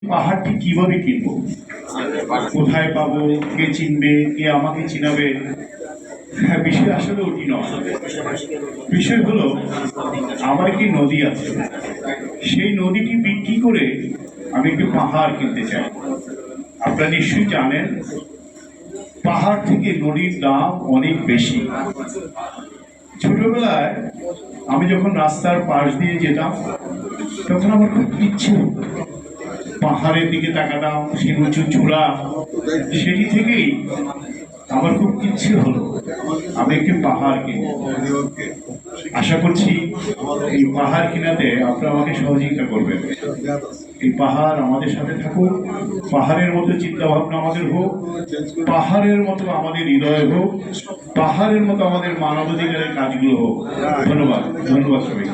পাহাড়টি কিভাবে কিনবো, কোথায় পাবো, কে চিনবে, কে আমাকে চিনাবে? হ্যাঁ, বিষয় আসলে ওটি নয়। বিষয় হলো আমার একটি নদী আছে, সেই নদীটি বিক্রি করে আমি একটি পাহাড় কিনতে চাই। আপনারা নিশ্চয়ই জানেন পাহাড় থেকে নদীর দাম অনেক বেশি। ছোটবেলায় আমি যখন রাস্তার পাশ দিয়ে যেতাম তখন আমার খুব ইচ্ছে হতো পাহাড়ের দিকে তাকাতাম, সেই উঁচু চূড়া, সেটি থেকেই আমার খুব ইচ্ছে হলো আমি একটি পাহাড় কিনব। আশা করছি এই পাহাড় কিনাতে আপনারা আমাকে সহযোগিতা করবেন। এই পাহাড় আমাদের সাথে থাকুক, পাহাড়ের মতো চিন্তা ভাবনা আমাদের হোক, পাহাড়ের মতো আমাদের হৃদয় হোক, পাহাড়ের মতো আমাদের মানবাধিকারের কাজগুলো হোক। ধন্যবাদ, ধন্যবাদ সবাই।